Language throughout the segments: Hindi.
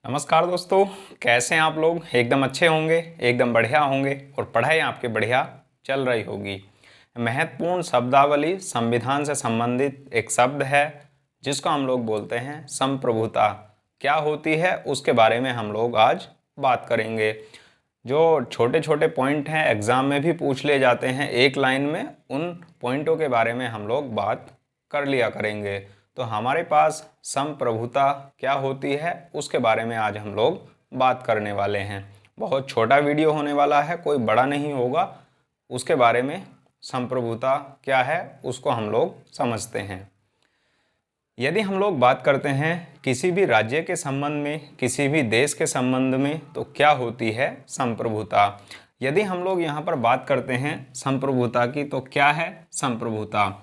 नमस्कार दोस्तों, कैसे हैं आप लोग। एकदम अच्छे होंगे, एकदम बढ़िया होंगे और पढ़ाई आपकी बढ़िया चल रही होगी। महत्वपूर्ण शब्दावली संविधान से संबंधित एक शब्द है जिसको हम लोग बोलते हैं संप्रभुता। क्या होती है उसके बारे में हम लोग आज बात करेंगे। जो छोटे छोटे पॉइंट हैं एग्ज़ाम में भी पूछ ले जाते हैं एक लाइन में, उन पॉइंटों के बारे में हम लोग बात कर लिया करेंगे। तो हमारे पास संप्रभुता क्या होती है उसके बारे में आज हम लोग बात करने वाले हैं। बहुत छोटा वीडियो होने वाला है, कोई बड़ा नहीं होगा। उसके बारे में संप्रभुता क्या है उसको हम लोग समझते हैं। यदि हम लोग बात करते हैं किसी भी राज्य के संबंध में, किसी भी देश के संबंध में, तो क्या होती है संप्रभुता। यदि हम लोग यहाँ पर बात करते हैं संप्रभुता की, तो क्या है संप्रभुता।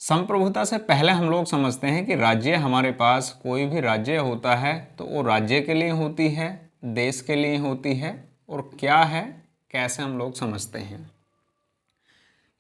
संप्रभुता से पहले हम लोग समझते हैं कि राज्य, हमारे पास कोई भी राज्य होता है तो वो राज्य के लिए होती है, देश के लिए होती है, और क्या है कैसे हम लोग समझते हैं।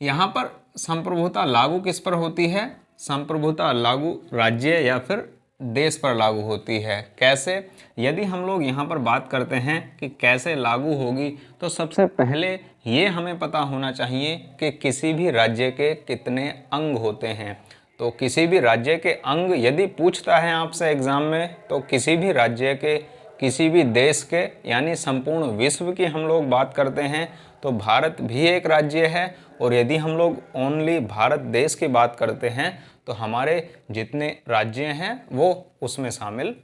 यहाँ पर संप्रभुता लागू किस पर होती है। संप्रभुता लागू राज्य या फिर देश पर लागू होती है। कैसे, यदि हम लोग यहाँ पर बात करते हैं कि कैसे लागू होगी, तो सबसे पहले ये हमें पता होना चाहिए कि किसी भी राज्य के कितने अंग होते हैं। तो किसी भी राज्य के अंग यदि पूछता है आपसे एग्ज़ाम में, तो किसी भी राज्य के, किसी भी देश के, यानी संपूर्ण विश्व की हम लोग बात करते हैं तो भारत भी एक राज्य है। और यदि हम लोग ओनली भारत देश की बात करते हैं तो हमारे जितने राज्य हैं वो उसमें शामिल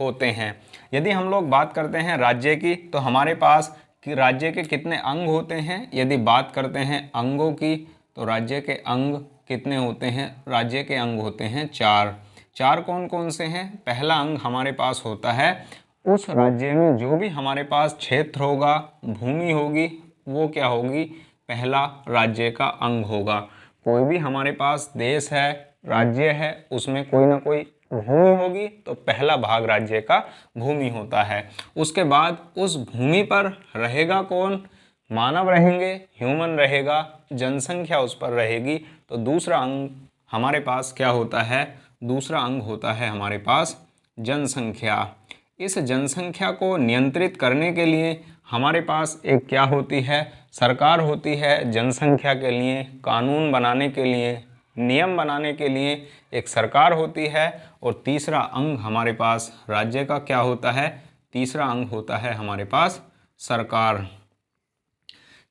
होते हैं। यदि हम लोग बात करते हैं राज्य की, तो हमारे पास कि राज्य के कितने अंग होते हैं। यदि बात करते हैं अंगों की, तो राज्य के अंग कितने होते हैं। राज्य के अंग होते हैं चार। चार कौन कौन से हैं। पहला अंग हमारे पास होता है, उस राज्य में जो भी हमारे पास क्षेत्र होगा, भूमि होगी, वो क्या होगी, पहला राज्य का अंग होगा। कोई भी हमारे पास देश है, राज्य है, उसमें कोई ना कोई भूमि होगी, तो पहला भाग राज्य का भूमि होता है। उसके बाद उस भूमि पर रहेगा कौन, मानव रहेंगे, ह्यूमन रहेगा, जनसंख्या उस पर रहेगी। तो दूसरा अंग हमारे पास क्या होता है, दूसरा अंग होता है हमारे पास जनसंख्या। इस जनसंख्या को नियंत्रित करने के लिए हमारे पास एक क्या होती है, सरकार होती है। जनसंख्या के लिए कानून बनाने के लिए, नियम बनाने के लिए एक सरकार होती है। और तीसरा अंग हमारे पास राज्य का क्या होता है, तीसरा अंग होता है हमारे पास सरकार।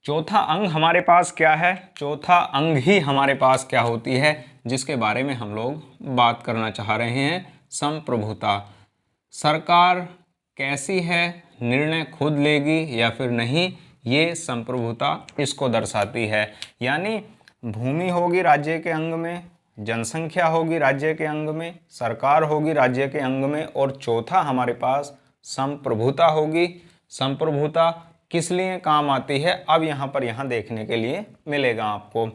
चौथा अंग हमारे पास क्या है, चौथा अंग ही हमारे पास क्या होती है, जिसके बारे में हम लोग बात करना चाह रहे हैं, संप्रभुता। सरकार कैसी है, निर्णय खुद लेगी या फिर नहीं, ये संप्रभुता इसको दर्शाती है। यानी भूमि होगी राज्य के अंग में, जनसंख्या होगी राज्य के अंग में, सरकार होगी राज्य के अंग में, और चौथा हमारे पास संप्रभुता होगी। संप्रभुता किस लिए काम आती है, अब यहाँ देखने के लिए मिलेगा आपको।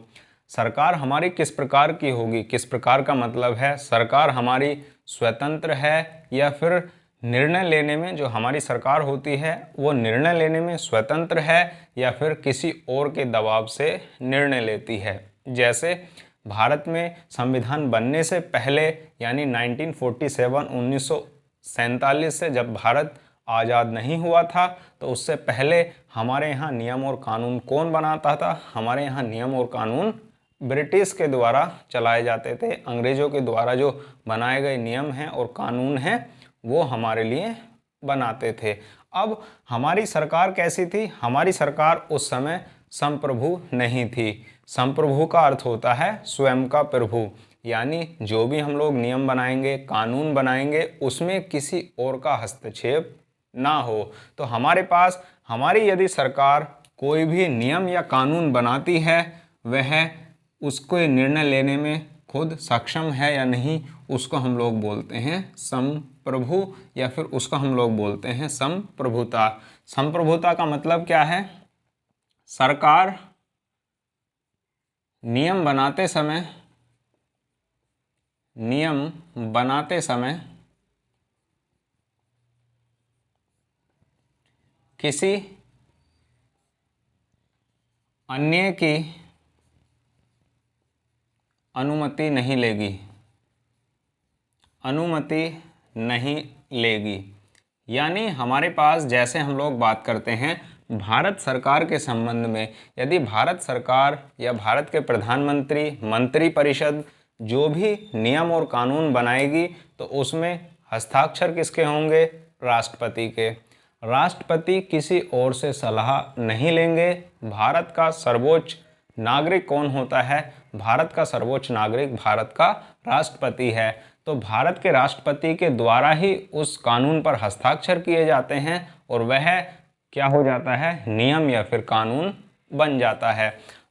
सरकार हमारी किस प्रकार की होगी, किस प्रकार का मतलब है, सरकार हमारी स्वतंत्र है या फिर निर्णय लेने में, जो हमारी सरकार होती है वो निर्णय लेने में स्वतंत्र है या फिर किसी और के दबाव से निर्णय लेती है। जैसे भारत में संविधान बनने से पहले, यानी 1947 से जब भारत आज़ाद नहीं हुआ था, तो उससे पहले हमारे यहाँ नियम और कानून कौन बनाता था, हमारे यहाँ नियम और कानून ब्रिटिश के द्वारा चलाए जाते थे। अंग्रेज़ों के द्वारा जो बनाए गए नियम हैं और कानून हैं वो हमारे लिए बनाते थे। अब हमारी सरकार कैसी थी, हमारी सरकार उस समय संप्रभु नहीं थी। संप्रभु का अर्थ होता है स्वयं का प्रभु, यानी जो भी हम लोग नियम बनाएंगे, कानून बनाएंगे, उसमें किसी और का हस्तक्षेप ना हो। तो हमारे पास, हमारी यदि सरकार कोई भी नियम या कानून बनाती है, वह उसको निर्णय लेने में खुद सक्षम है या नहीं, उसको हम लोग बोलते हैं संप्रभु, या फिर उसको हम लोग बोलते हैं संप्रभुता। संप्रभुता का मतलब क्या है, सरकार नियम बनाते समय, नियम बनाते समय किसी अन्य की अनुमति नहीं लेगी, अनुमति नहीं लेगी। यानी हमारे पास जैसे हम लोग बात करते हैं भारत सरकार के संबंध में, यदि भारत सरकार या भारत के प्रधानमंत्री, मंत्रिपरिषद जो भी नियम और कानून बनाएगी तो उसमें हस्ताक्षर किसके होंगे? राष्ट्रपति के। राष्ट्रपति किसी और से सलाह नहीं लेंगे। भारत का सर्वोच्च नागरिक कौन होता है? भारत का सर्वोच्च नागरिक भारत का राष्ट्रपति है। तो भारत के राष्ट्रपति के द्वारा ही उस कानून पर हस्ताक्षर किए जाते हैं और वह क्या हो जाता है? नियम या फिर कानून बन जाता है।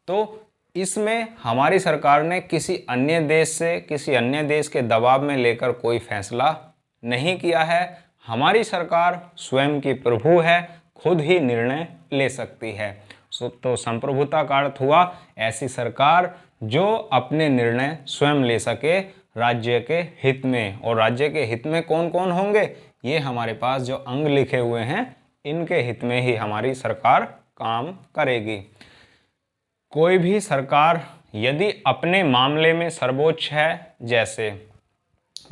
तो इसमें हमारी सरकार ने किसी अन्य देश से, किसी अन्य देश के दबाव में लेकर कोई फैसला नहीं किया है। हमारी सरकार स्वयं की प्रभु है, खुद ही निर्णय ले सकती है। तो संप्रभुता का अर्थ हुआ ऐसी सरकार जो अपने निर्णय स्वयं ले सके राज्य के हित में। और राज्य के हित में कौन कौन होंगे? ये हमारे पास जो अंग लिखे हुए हैं इनके हित में ही हमारी सरकार काम करेगी। कोई भी सरकार यदि अपने मामले में सर्वोच्च है, जैसे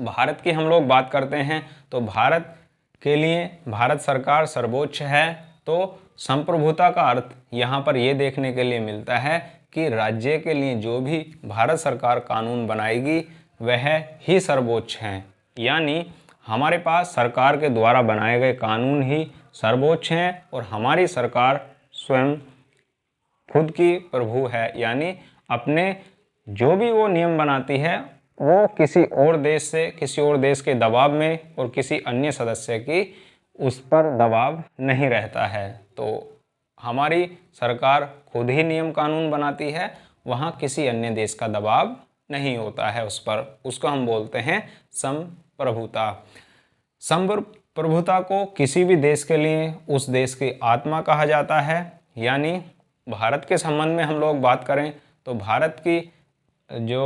भारत की हम लोग बात करते हैं तो भारत के लिए भारत सरकार सर्वोच्च है, तो संप्रभुता का अर्थ यहाँ पर ये देखने के लिए मिलता है कि राज्य के लिए जो भी भारत सरकार कानून बनाएगी वह ही सर्वोच्च हैं। यानी हमारे पास सरकार के द्वारा बनाए गए कानून ही सर्वोच्च हैं और हमारी सरकार स्वयं खुद की प्रभु है। यानी अपने जो भी वो नियम बनाती है वो किसी और देश से, किसी और देश के दबाव में और किसी अन्य सदस्य की उस पर दबाव नहीं रहता है। तो हमारी सरकार खुद ही नियम कानून बनाती है, वहाँ किसी अन्य देश का दबाव नहीं होता है उस पर। उसको हम बोलते हैं संप्रभुता। संप्रभुता को किसी भी देश के लिए उस देश की आत्मा कहा जाता है। यानी भारत के संबंध में हम लोग बात करें तो भारत की जो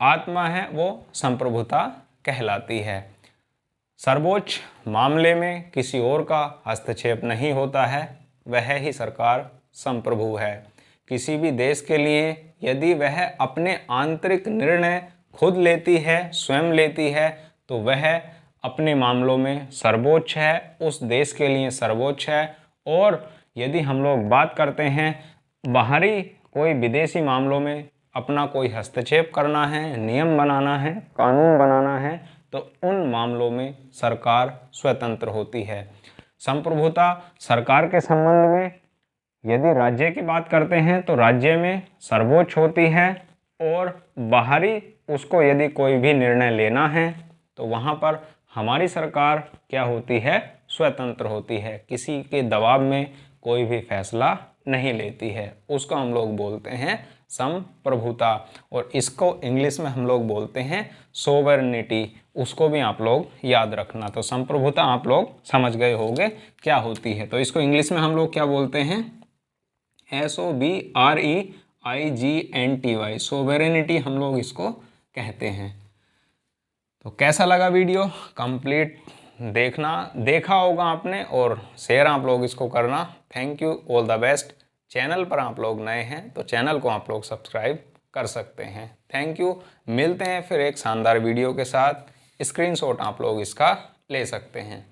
आत्मा है वो संप्रभुता कहलाती है। सर्वोच्च मामले में किसी और का हस्तक्षेप नहीं होता है, वह ही सरकार संप्रभु है। किसी भी देश के लिए यदि वह अपने आंतरिक निर्णय खुद लेती है, स्वयं लेती है, तो वह अपने मामलों में सर्वोच्च है, उस देश के लिए सर्वोच्च है। और यदि हम लोग बात करते हैं बाहरी कोई विदेशी मामलों में अपना कोई हस्तक्षेप करना है, नियम बनाना है, कानून बनाना है, तो उन मामलों में सरकार स्वतंत्र होती है। संप्रभुता सरकार के संबंध में यदि राज्य की बात करते हैं तो राज्य में सर्वोच्च होती है और बाहरी उसको यदि कोई भी निर्णय लेना है तो वहाँ पर हमारी सरकार क्या होती है? स्वतंत्र होती है, किसी के दबाव में कोई भी फैसला नहीं लेती है। उसको हम लोग बोलते हैं संप्रभुता और इसको इंग्लिश में हम लोग बोलते हैं सोवरेनिटी। उसको भी आप लोग याद रखना। तो संप्रभुता आप लोग समझ गए होंगे क्या होती है। तो इसको इंग्लिश में हम लोग क्या बोलते हैं? SOVREIGNTY, सोवरेनिटी हम लोग इसको कहते हैं। तो कैसा लगा वीडियो? कंप्लीट देखा होगा आपने और शेयर आप लोग इसको करना। Thank you, all the best. Channel पर आप लोग नए हैं तो चैनल को आप लोग सब्सक्राइब कर सकते हैं। Thank you. मिलते हैं फिर एक शानदार वीडियो के साथ। स्क्रीनशॉट आप लोग इसका ले सकते हैं।